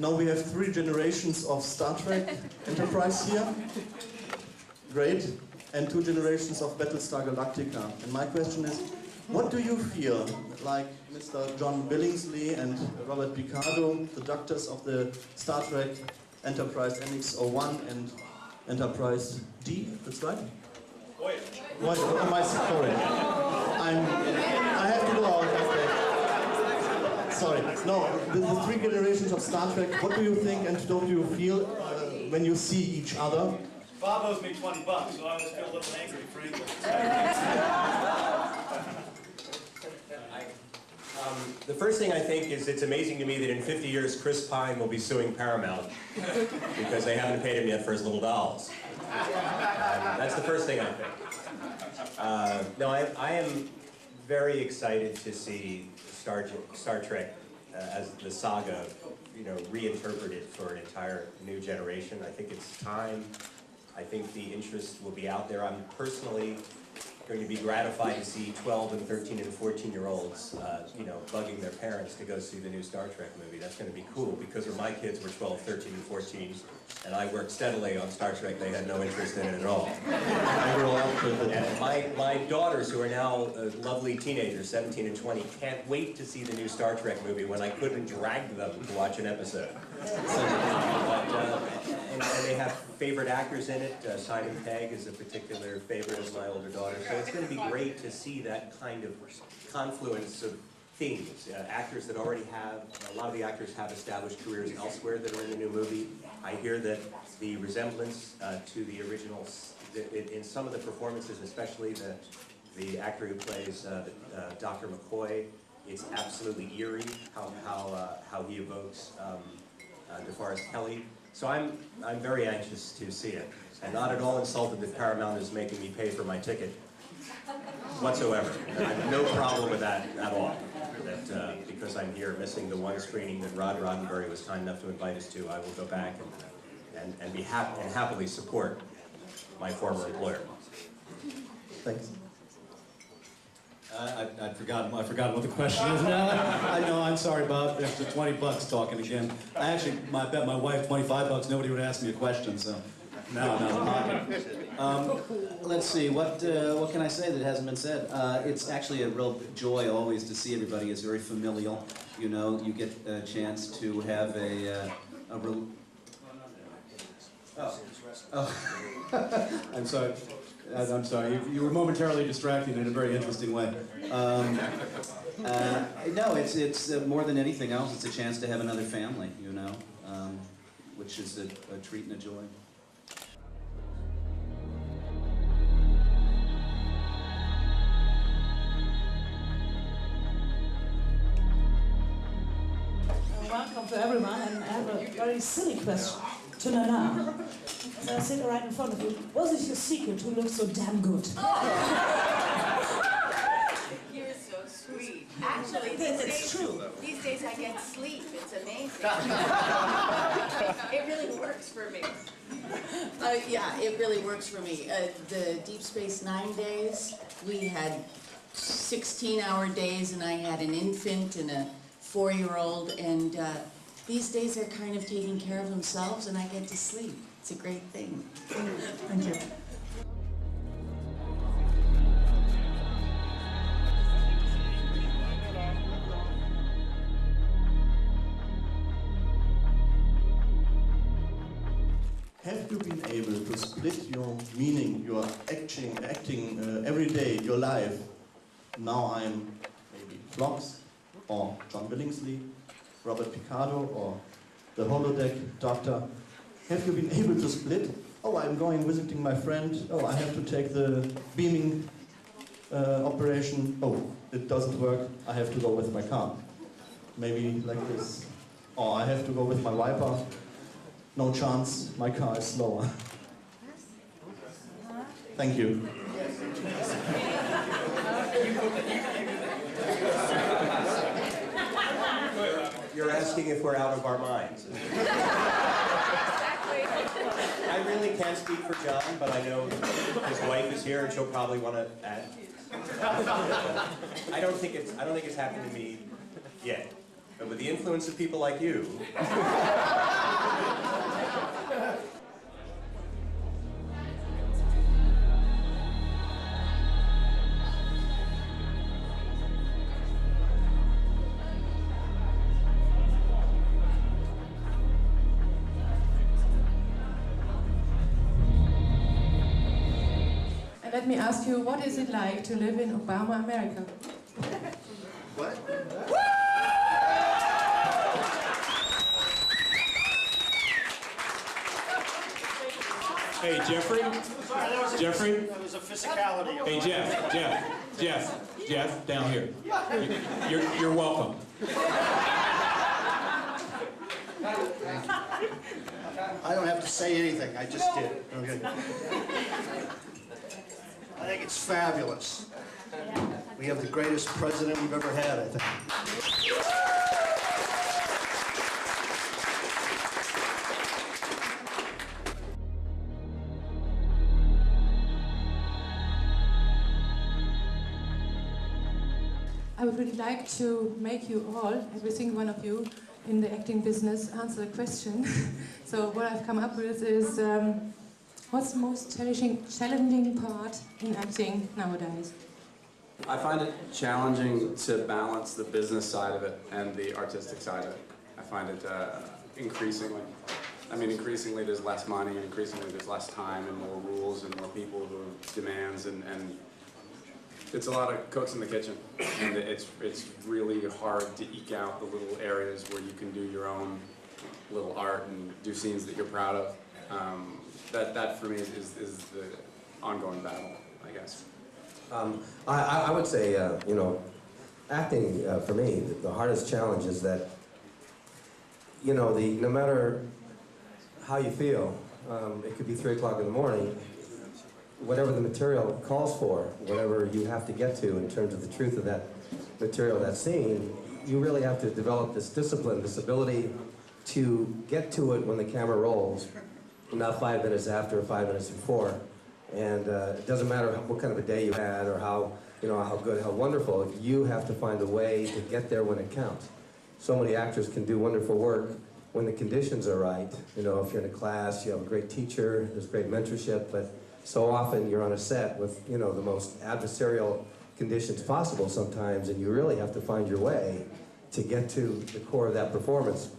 Now we have 3 generations of Star Trek Enterprise here. Great. And 2 generations of Battlestar Galactica. And my question is, what do you feel like Mr. John Billingsley and Robert Picardo, the doctors of the Star Trek Enterprise NX-01 and Enterprise D, that's right? Voyager. Am I sorry? I have to go out of that. Sorry. No, the 3 generations of Star Trek, what do you think and don't you feel when you see each other? Bob owes me $20, so I always feel a little angry, frankly. The first thing I think is it's amazing to me that in 50 years Chris Pine will be suing Paramount because they haven't paid him yet for his little dolls. That's the first thing I think. No, I am very excited to see Star Trek as the saga, reinterpreted for an entire new generation. I think it's time. I think the interest will be out there. I'm personally going to be gratified to see 12 and 13 and 14-year-olds, bugging their parents to go see the new Star Trek movie. That's going to be cool, because when my kids were 12, 13, and 14, and I worked steadily on Star Trek, they had no interest in it at all. And my daughters, who are now lovely teenagers, 17 and 20, can't wait to see the new Star Trek movie when I couldn't drag them to watch an episode. And they have favorite actors in it. Simon Pegg is a particular favorite of my older daughter. So it's going to be great to see that kind of confluence of themes. Actors that already have, a lot of the actors have established careers elsewhere that are in the new movie. I hear that the resemblance to the originals, in some of the performances, especially the actor who plays Dr. McCoy, it's absolutely eerie how he evokes DeForest Kelley. So I'm very anxious to see it, and not at all insulted that Paramount is making me pay for my ticket whatsoever. I have no problem with that at all. That because I'm here missing the one screening that Rod Roddenberry was kind enough to invite us to, I will go back and happily support my former employer. Thanks. I'd forgotten what the question is now. I know, I'm sorry, Bob. After $20 talking again. I bet my wife $25 nobody would ask me a question, so now I'm talking. Let's see, what can I say that hasn't been said? It's actually a real joy always to see everybody. It's very familial. You get a chance to have I'm sorry. I'm sorry. You were momentarily distracting in a very interesting way. No, it's more than anything else. It's a chance to have another family, which is a treat and a joy. Welcome to everyone, and I have a very silly question to know now. So I sit right in front of you. What is your secret to look so damn good? You're so sweet. Actually, it's true. These days I get sleep. It's amazing. It really works for me. Yeah, it really works for me. The Deep Space Nine days, we had 16-hour days, and I had an infant and a 4-year-old, and these days they're kind of taking care of themselves, and I get to sleep. It's a great thing. Thank you. Have you been able to split your meaning, your acting every day, your life? Now I'm maybe Phlox, or John Billingsley, Robert Picardo, or the holodeck doctor. Have you been able to split? Oh, I'm going visiting my friend. Oh, I have to take the beaming operation. Oh, it doesn't work. I have to go with my car. Maybe like this. Or I have to go with my wiper. No chance, my car is slower. Thank you. You're asking if we're out of our minds. I really can't speak for John, but I know his wife is here and she'll probably want to add. I don't think it's happened to me yet. But with the influence of people like you, And let me ask you, what is it like to live in Obama America? What? Hey, Jeffrey? Jeffrey? That was a physicality. Hey, Jeff, down here. You're welcome. I don't have to say anything, I just did. Okay. I think it's fabulous. We have the greatest president we've ever had, I think. I would really like to make you all, every single one of you in the acting business, answer the question. So what I've come up with is, what's the most challenging part in acting nowadays? I find it challenging to balance the business side of it and the artistic side of it. I find it increasingly there's less money, and increasingly there's less time and more rules and more people who demands, and it's a lot of cooks in the kitchen, and it's really hard to eke out the little areas where you can do your own little art and do scenes that you're proud of. That for me is the ongoing battle, I guess. I would say, you know, acting for me, the hardest challenge is that, you know, no matter how you feel, it could be 3 o'clock in the morning, whatever the material calls for, whatever you have to get to in terms of the truth of that material, that scene, you really have to develop this discipline, this ability to get to it when the camera rolls, not 5 minutes after or 5 minutes before. And it doesn't matter what kind of a day you had or how, you know, how good, how wonderful, you have to find a way to get there when it counts. So many actors can do wonderful work when the conditions are right. You know, if you're in a class, you have a great teacher, there's great mentorship, but so often you're on a set with, you know, the most adversarial conditions possible sometimes, and you really have to find your way to get to the core of that performance.